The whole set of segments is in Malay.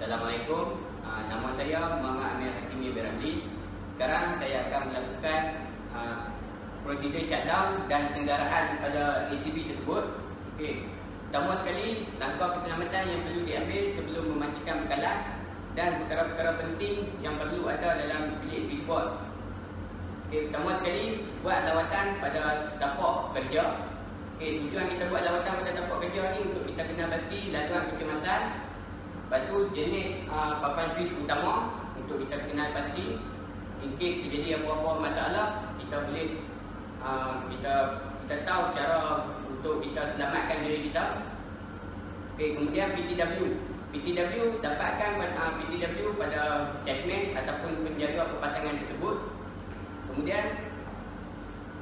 Assalamualaikum. Nama saya Muhammad Amir Hakimi Berhamli. Sekarang saya akan melakukan prosedur shutdown dan senggaraan pada ACB tersebut. Okey. Pertama sekali, langkah keselamatan yang perlu diambil sebelum mematikan bekalan dan perkara-perkara penting yang perlu ada dalam bilik switchboard. Okey, pertama sekali, buat lawatan pada tapak kerja. Okey, tujuan kita buat lawatan pada tapak kerja ni untuk kita kenal pasti laluan kecemasan. Lepas tu jenis papan switch utama untuk kita kenal pasti. In case terjadi apa-apa masalah, kita boleh kita tahu cara untuk kita selamatkan diri kita. Okey, kemudian PTW dapatkan PTW pada attachment ataupun penjaga perpasangan tersebut. Kemudian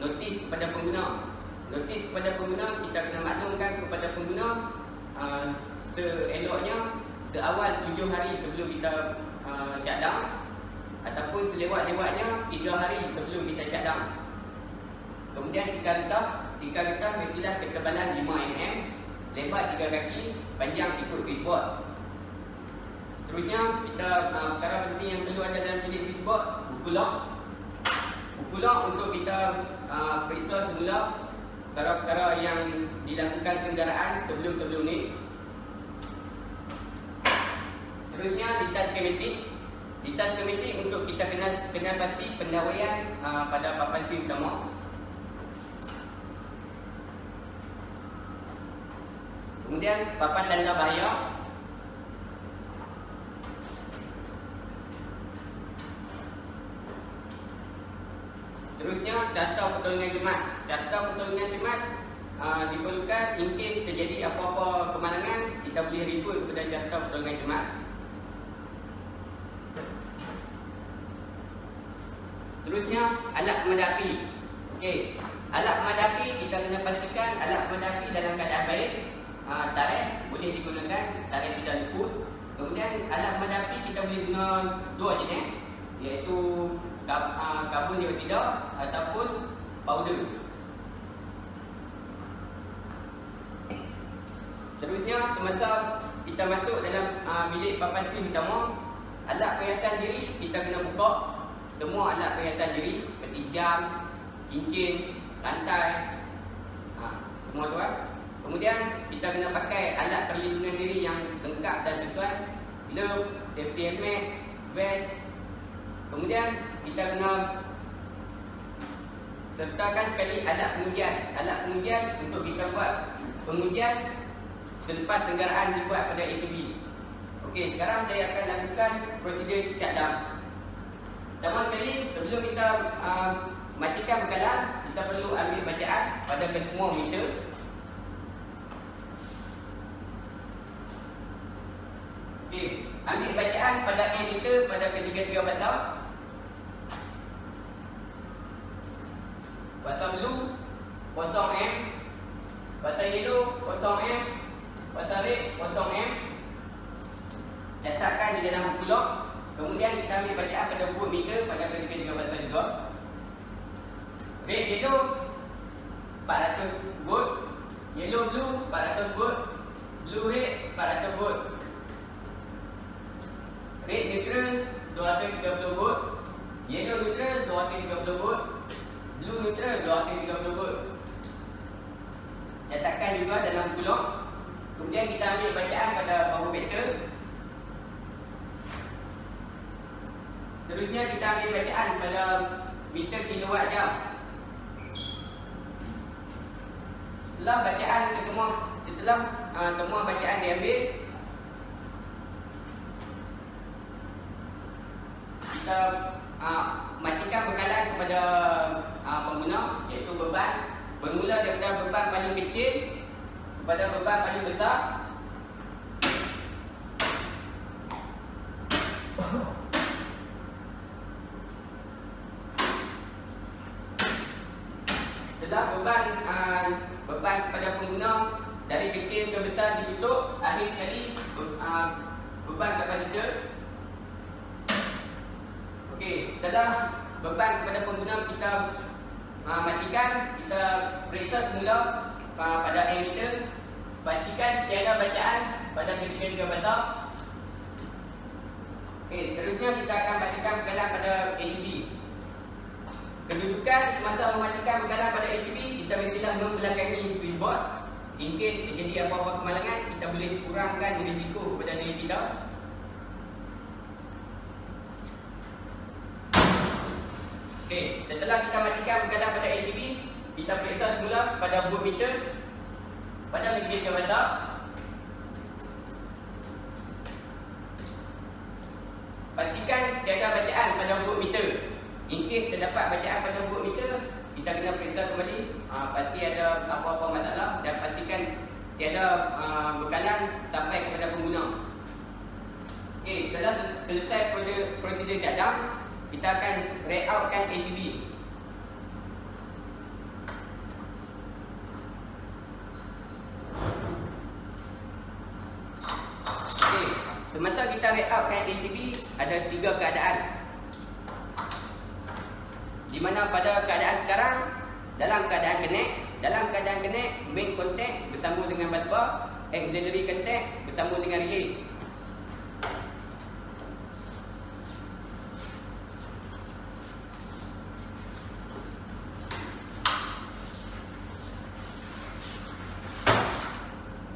notis kepada pengguna. Notis kepada pengguna, kita kena maklumkan kepada pengguna seeloknya seawal 7 hari sebelum kita shutdown ataupun selewat-lewatnya 3 hari sebelum kita shutdown. Kemudian tika getah mestilah ketebalan 5 mm, lebar 3 kaki, panjang ikut switchboard. Seterusnya, perkara penting yang perlu ada dalam bilik switchboard, buku lock untuk kita periksa semula perkara-perkara yang dilakukan senggaraan sebelum ni. Seterusnya, litas skematik untuk kita kenal pasti pendawaian pada papan switch utama. Kemudian papan tanda bahaya. Seterusnya, carta pertolongan cemas. Carta pertolongan cemas diperlukan in case terjadi apa-apa kemalangan, kita boleh refer kepada carta pertolongan cemas. Seterusnya, alat pemadam api. Okey, alat pemadam api kita kena pastikan alat pemadam api dalam keadaan baik. Tarikh boleh digunakan, tarikh tidak luput. Kemudian alat pemadam api kita boleh guna 2 jenis, iaitu karbon dioksida ataupun powder. Seterusnya, semasa kita masuk dalam bilik papan switch utama, alat perhiasan diri kita kena buka. Semua alat perhiasan diri seperti jam, cincin, rantai, semua tu kan. Kemudian kita kena pakai alat perlindungan diri yang lengkap dan sesuai, glove, safety helmet, vest. Kemudian kita kena sertakan sekali alat pengujian untuk kita buat pengujian selepas senggaraan dibuat pada ACB. Okey, sekarang saya akan lakukan prosedur shutdown. Pertama sekali, sebelum kita matikan bekalan, kita perlu ambil bacaan pada kesemua meter. Okey, ambil bacaan pada meter pada ketiga-tiga pasal. Pasal blue 0M, pasal yellow 0M, pasal red 0M. Catatkan di dalam buku log. Kemudian kita ambil bacaan pada voltmeter pada ketiga-tiga pasal juga. Red yellow 400 volt, yellow blue 400 volt, blue red 400 volt. Red neutral 230 volt, yellow neutral 230 volt, blue neutral 230 volt. Catatkan juga dalam buku log. Kemudian kita ambil bacaan pada power factor. Seterusnya kita ambil bacaan pada meter kilowatt jam. Setelah semua bacaan diambil, kita matikan bekalan kepada pengguna, iaitu beban. Bermula daripada beban paling kecil kepada beban paling besar. Setelah beban pada pengguna dari kecil ke besar ditutup, akhir sekali beban kapasitor. Okey, setelah beban kepada pengguna kita matikan, kita periksa semula pada ammeter. Pastikan tiada bacaan pada ketiga-tiga pasal. Okey, seterusnya kita akan matikan bekalan pada ACB. Kedudukan semasa mematikan bekalan pada ACB, kita mestilah membelakangi switchboard. In case terjadi apa-apa kemalangan, kita boleh kurangkan risiko kepada diri kita. Okey, setelah kita matikan bekalan pada ACB, kita periksa semula pada voltmeter pada megawatts besar. Pastikan tiada bacaan pada voltmeter. In case terdapat bacaan pada voltmeter, kita kena periksa kembali. Pasti ada apa-apa masalah dan pastikan tiada bekalan sampai kepada pengguna. Okey, setelah selesai prosedur shutdown, kita akan red outkan ACB. Okey, semasa kita red outkan ACB, ada 3 keadaan. Di mana pada keadaan sekarang, dalam keadaan connect, main contact bersambung dengan bus bar, auxiliary contact bersambung dengan relay.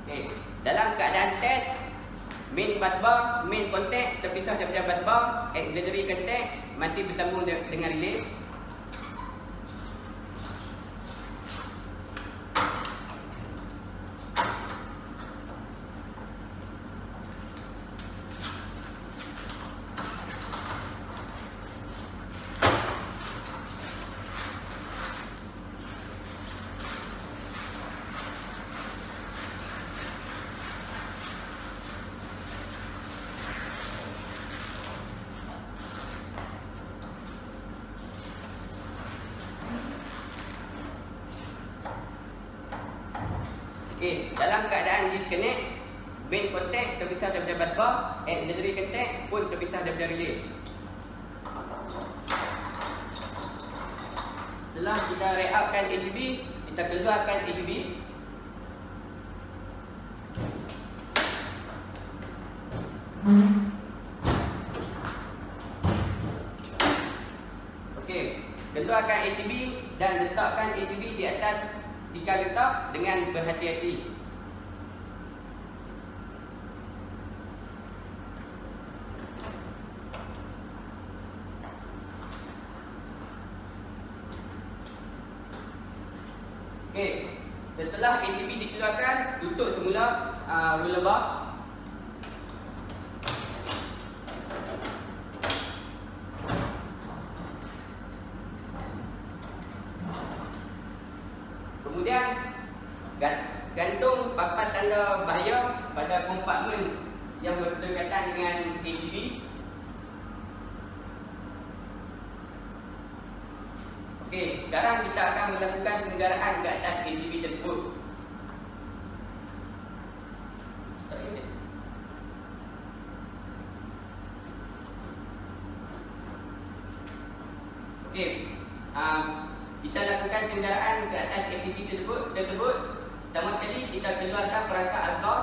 Okay. Dalam keadaan test, main bus bar, main contact terpisah daripada bus bar, auxiliary contact masih bersambung dengan relay. Okey, dalam keadaan disconnect, main contact terpisah daripada bus bar, auxiliary contact pun terpisah daripada relay. Setelah kita red outkan ACB, kita keluarkan ACB. Okey, keluarkan ACB dan letakkan ACB di atas tikar getah dengan berhati-hati. Okey, setelah ACB dikeluarkan, tutup semula roller bar. Kemudian gantung papan tanda bahaya pada kompartmen yang berdekatan dengan ACB. Okey, sekarang kita akan melakukan senggaraan ke atas ACB tersebut. Okey, kita lakukan senggaraan ke atas ACB tersebut. Pertama sekali kita keluarkan perangkat alka.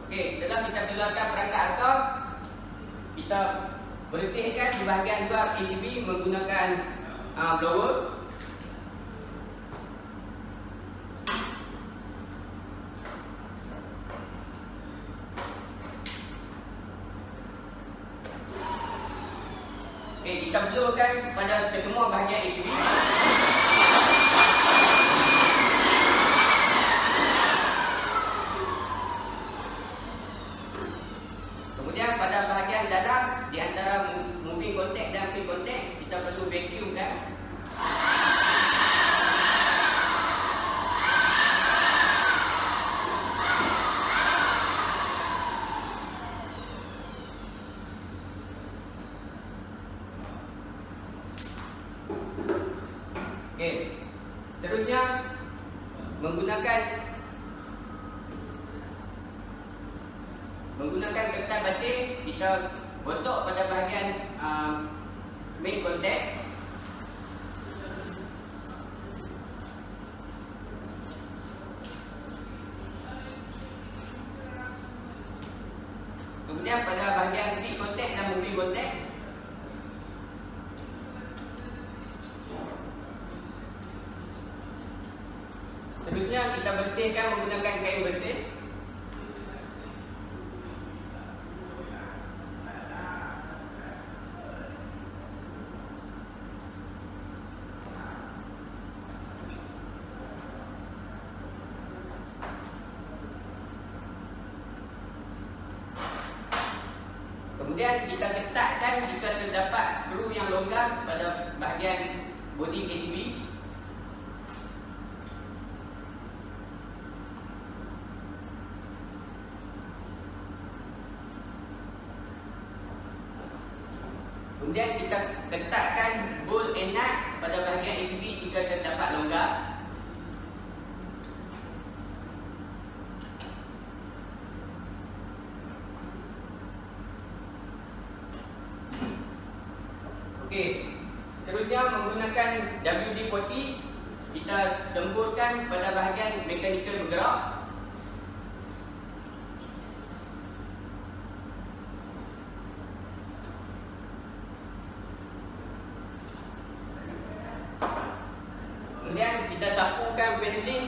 Okey, setelah kita keluarkan perangkat alka, kita bersihkan di bahagian luar ACB menggunakan blower. Okey, kita blowkan pada kesemua bahagian ACB. Kemudian pada bahagian dalam di antara moving contact dan free contact, kita perlu vacuum kan. Okey. Seterusnya menggunakan Menggunakan kertas basih, kita gosok pada bahagian main contact. Kemudian pada bahagian feed contact dan moving contact. Seterusnya kita bersihkan menggunakan kain bersih. Kemudian kita ketatkan jika terdapat skru yang longgar pada bahagian bodi ACB. Kemudian kita ketatkan bolt and nut pada bahagian ACB jika terdapat longgar. Okey, seterusnya menggunakan WD-40 kita semburkan pada bahagian mekanikal bergerak. Kemudian kita sapukan Vaseline,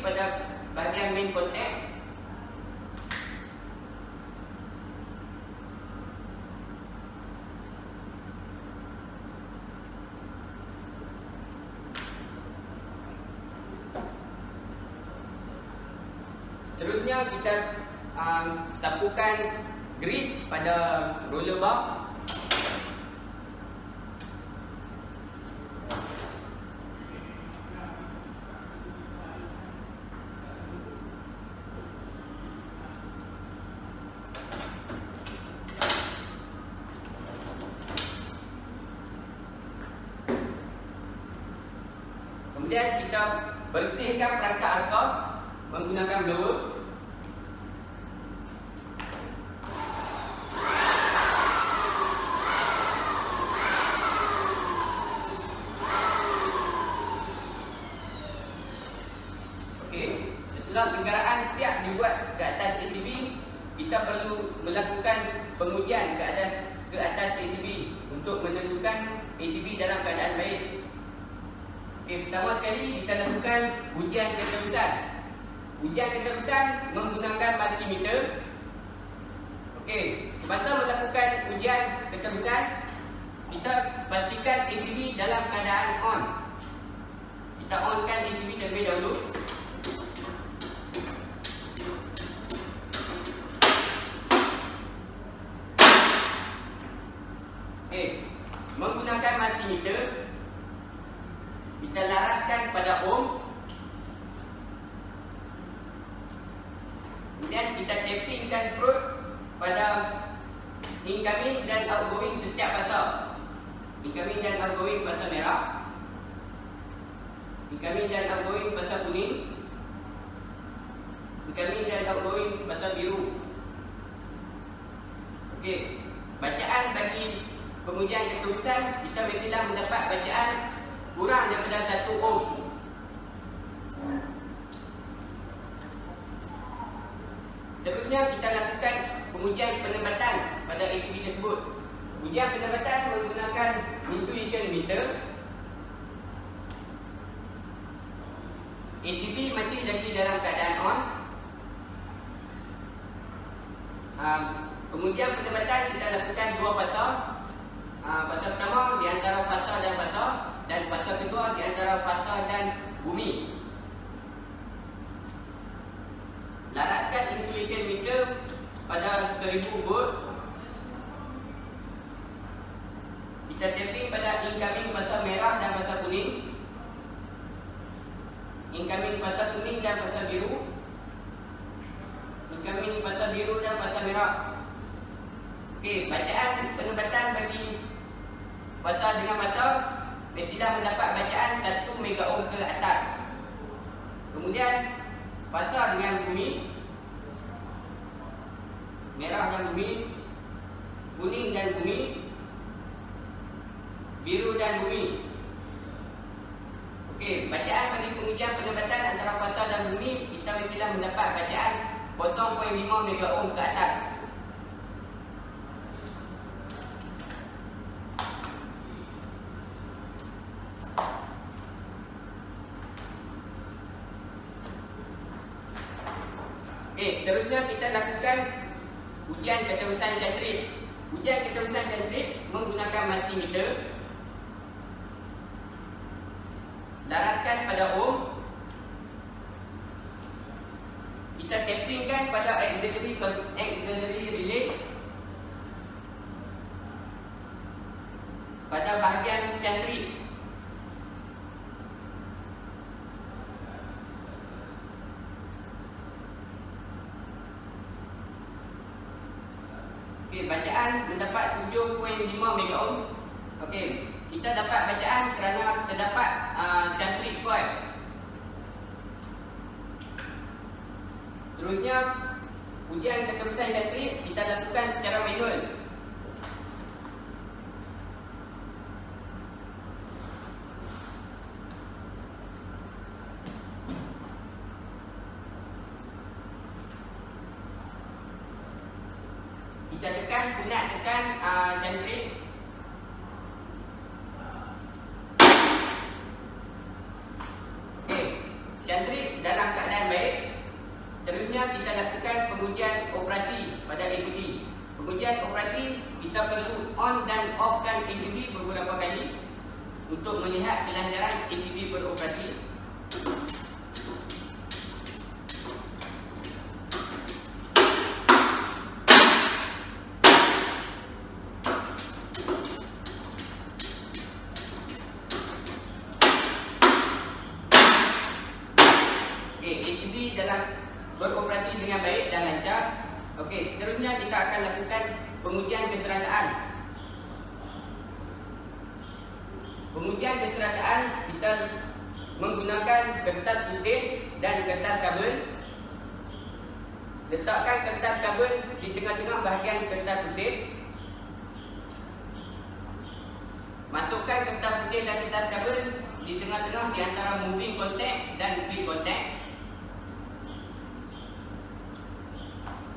pada bahagian main contact. Seterusnya kita sapukan grease pada roller bar. Kemudian kita bersihkan perangkat arkam menggunakan blower. Okey, setelah senggaraan siap dibuat ke atas ACB, kita perlu melakukan pengujian ke atas ACB untuk menentukan ACB dalam keadaan baik. Okey, pertama sekali kita lakukan ujian keterusan. Ujian keterusan menggunakan multimeter. Okey, semasa melakukan ujian keterusan, kita pastikan ACB dalam keadaan on. Kita onkan ACB terlebih dahulu. Okey, menggunakan multimeter kita laraskan pada ohm. Kemudian kita tappingkan probe pada incoming dan outgoing setiap fasa. Incoming dan outgoing fasa merah, incoming dan outgoing fasa kuning, incoming dan outgoing fasa biru. Okey, bacaan bagi pengujian keterusan kita mestilah mendapat bacaan kurang daripada 1 ohm. Seterusnya kita lakukan pengujian penempatan pada ACB tersebut. Ujian penempatan menggunakan insulation meter. ACB masih lagi dalam keadaan on. Pengujian penempatan kita lakukan 2 fasa. Fasa pertama di antara fasa dan fasa, dan fasa kedua di antara fasa dan bumi. Laraskan insulation meter pada 1000 volt. Kita tapping pada incoming fasa merah dan fasa kuning, incoming fasa kuning dan fasa biru, incoming fasa biru dan fasa merah. Okey, bacaan penempatan bagi fasa dengan fasa mestilah mendapat bacaan 1 mega ohm ke atas. Kemudian fasa dengan bumi merah dan bumi, kuning dan bumi, biru dan bumi. Okey, bacaan bagi pengujian penempatan antara fasa dan bumi, kita mestilah mendapat bacaan 0.5 mega ohm ke atas. Okey, seterusnya kita lakukan ujian keterusan sentrik. Ujian keterusan sentrik menggunakan multimeter. Laraskan pada ohm. Kita tappingkan pada auxiliary relay pada bahagian sentrik. Okey, bacaan mendapat 7.5 mega ohm. Okey, kita dapat bacaan kerana terdapat sentrik coil. Seterusnya, ujian keterusan sentrik kita lakukan secara manual. Kita tekan, guna tekan sentrik. Okey, sentrik dalam keadaan baik. Seterusnya kita lakukan pengujian operasi pada ACB. Pengujian operasi kita perlu on dan offkan ACB beberapa kali untuk melihat kelancaran ACB beroperasi. Okey, ACB dalam beroperasi dengan baik dan lancar. Okey, seterusnya kita akan lakukan pengujian keserataan. Pengujian keserataan kita menggunakan kertas putih dan kertas karbon. Letakkan kertas karbon di tengah-tengah bahagian kertas putih. Masukkan kertas putih dan kertas karbon di tengah-tengah di antara moving contact dan feed contact.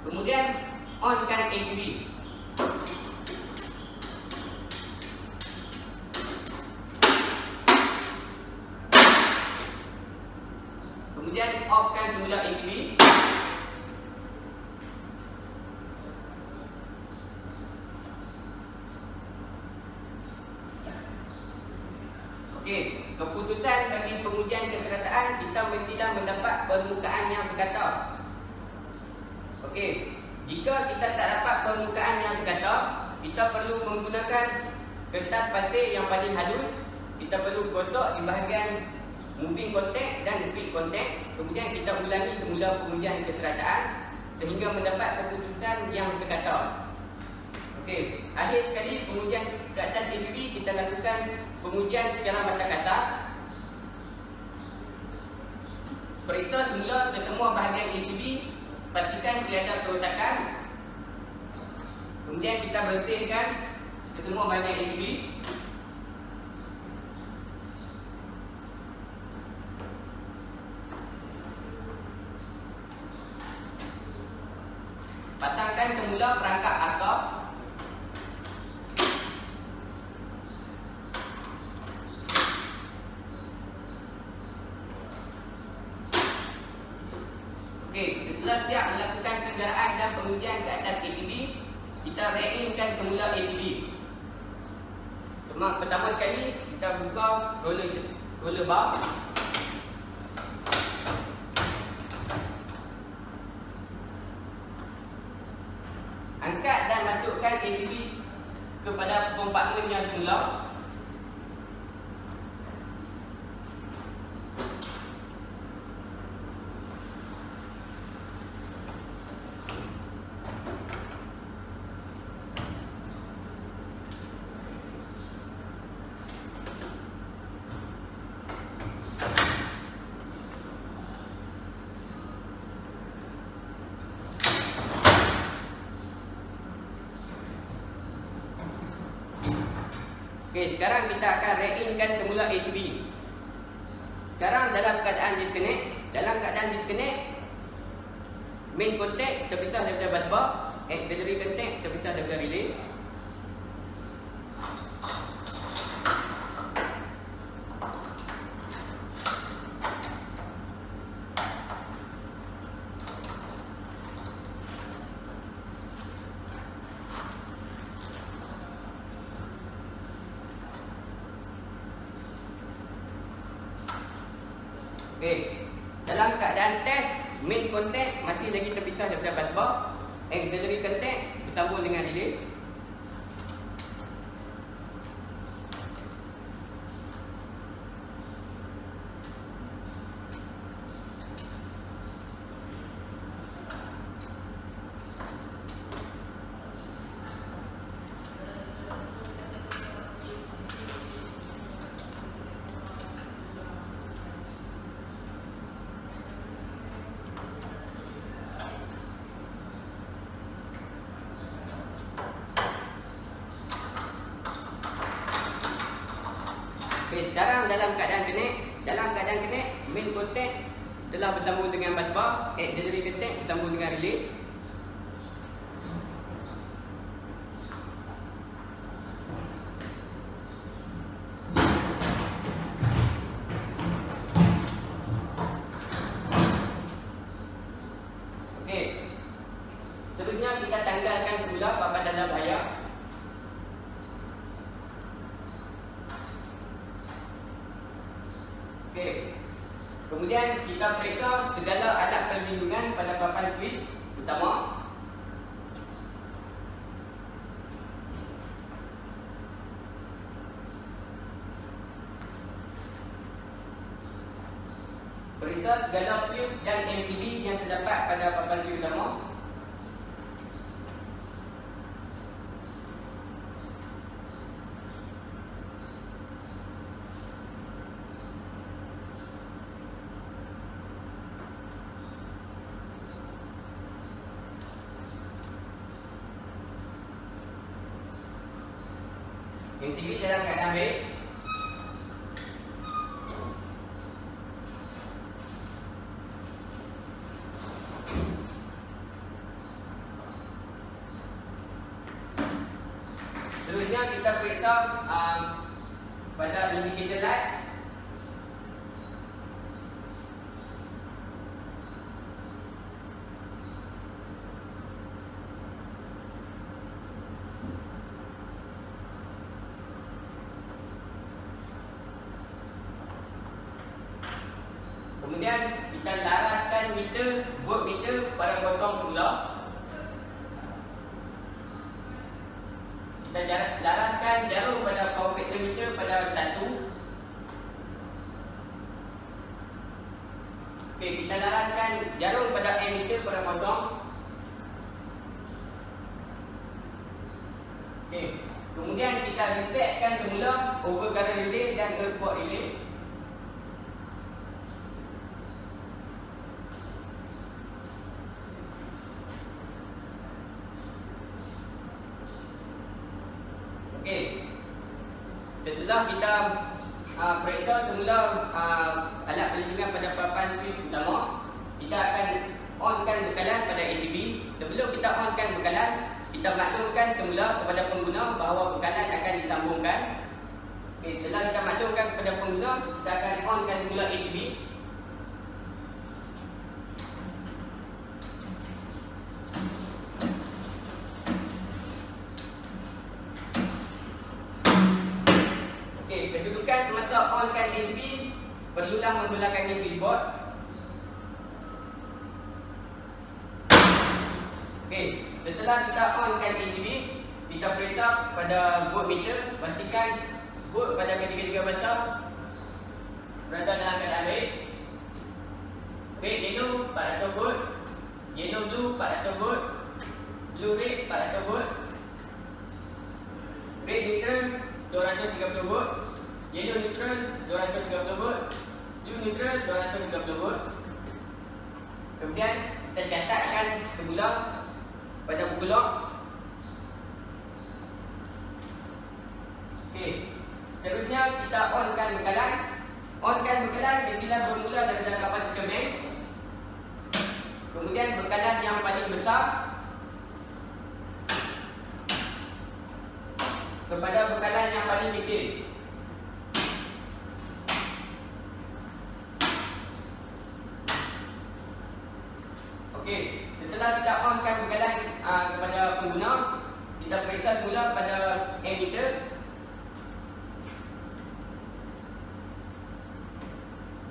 Kemudian onkan ACB. Kemudian offkan semula ACB. Okey, keputusan bagi pengujian keserataan kita mestilah mendapat permukaan yang sekata. Okey, jika kita tak dapat permukaan yang sekata, kita perlu menggunakan kertas pasir yang paling halus. Kita perlu gosok di bahagian moving contact dan feed contact. Kemudian kita ulangi semula pengujian keserataan sehingga mendapat keputusan yang sekata. Okey, akhir sekali pengujian ke atas ACB kita lakukan pengujian secara mata kasar. Periksa semula ke semua bahagian ACB. Pastikan tiada kerosakan. Kemudian kita bersihkan ke semua bahagian ACB. Pasangkan semula perangkap akap. Okey, setelah siap melakukan senggaraan dan pengujian ke atas ACB, kita re-inkan semula ACB. Pertama sekali kita buka roller bar. Angkat dan masukkan ACB kepada kompartmen yang semula. Okey, sekarang kita akan rein-kan semula ACB. Sekarang dalam keadaan disconnect, main contact terpisah daripada bus bar, auxiliary contact terpisah daripada relay. Okey, dalam keadaan test, main contact masih lagi terpisah daripada bus bar, auxiliary contact bersambung dengan relay. Okey, sekarang dalam keadaan connect, main contact telah bersambung dengan bus bar, auxiliary contact bersambung dengan relay. Okey. Seterusnya kita tanggalkan semula papan tanda bahaya. Okey. Kemudian kita periksa segala alat perlindungan pada papan switch utama. Periksa segala fuse dan MCB yang terdapat pada papan switch utama. MCB dalam keadaan baik. Seterusnya kita periksa pada indicator light. Kemudian kita laraskan voltmeter pada kosong semula. Kita laraskan jarum pada power factor meter pada 1. Okey, kita laraskan jarum pada ammeter pada kosong. Okey, kemudian kita resetkan semula overcurrent relay dan earth fault relay. Okey. Setelah kita periksa semula alat perlindungan pada papan switch utama, kita akan onkan bekalan pada ACB. Sebelum kita onkan bekalan, kita maklumkan semula kepada pengguna bahawa bekalan akan disambungkan. Okey, setelah kita maklumkan kepada pengguna, kita akan onkan semula ACB. Kedudukan semasa onkan ACB perlulah membelakangi switchboard. Okey, setelah kita onkan ACB, kita periksa pada voltmeter, pastikan volt pada ketiga-tiga besar berada dalam keadaan baik. Red yellow 400 volt, yellow blue 400 volt, blue red 400 volt, red neutral 230 volt, yellow neutral 230 volt, blue neutral 230 volt. Kemudian kita catatkan semula pada buku log. Okey, Seterusnya kita onkan bekalan. Onkan bekalan mestilah bermula daripada kapasitor bank. Kemudian bekalan yang paling besar kepada bekalan yang paling kecil. Okey, setelah kita onkan bekalan kepada pengguna, kita periksa semula pada ammeter.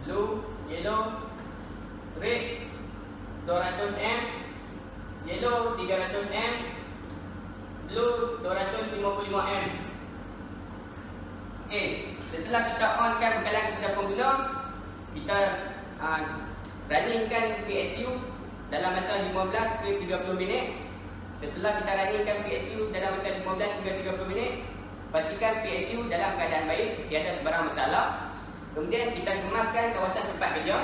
Blue, yellow, red 200 M, yellow 300 M, blue 255 M. Setelah kita onkan bekalan kepada pengguna, kita runningkan PSU dalam masa 15 ke 30 minit. Setelah kita runningkan PSU dalam masa 15 hingga 30 minit, pastikan PSU dalam keadaan baik, tiada sebarang masalah. Kemudian kita kemaskan kawasan tempat kerja.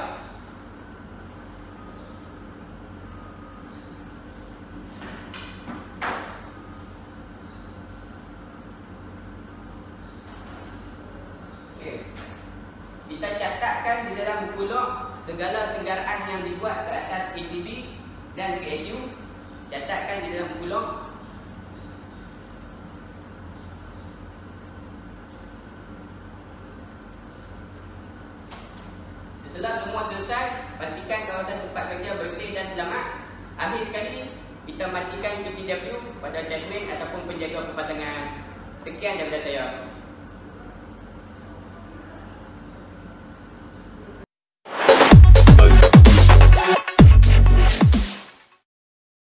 Kita catatkan di dalam buku log segala senggaraan yang dibuat ke atas ECB dan PSU. Catatkan di dalam buku log. Setelah semua selesai, pastikan kawasan tempat kerja bersih dan selamat. Akhir sekali, kita matikan PTW pada judgement ataupun penjaga pemasangan. Sekian daripada saya.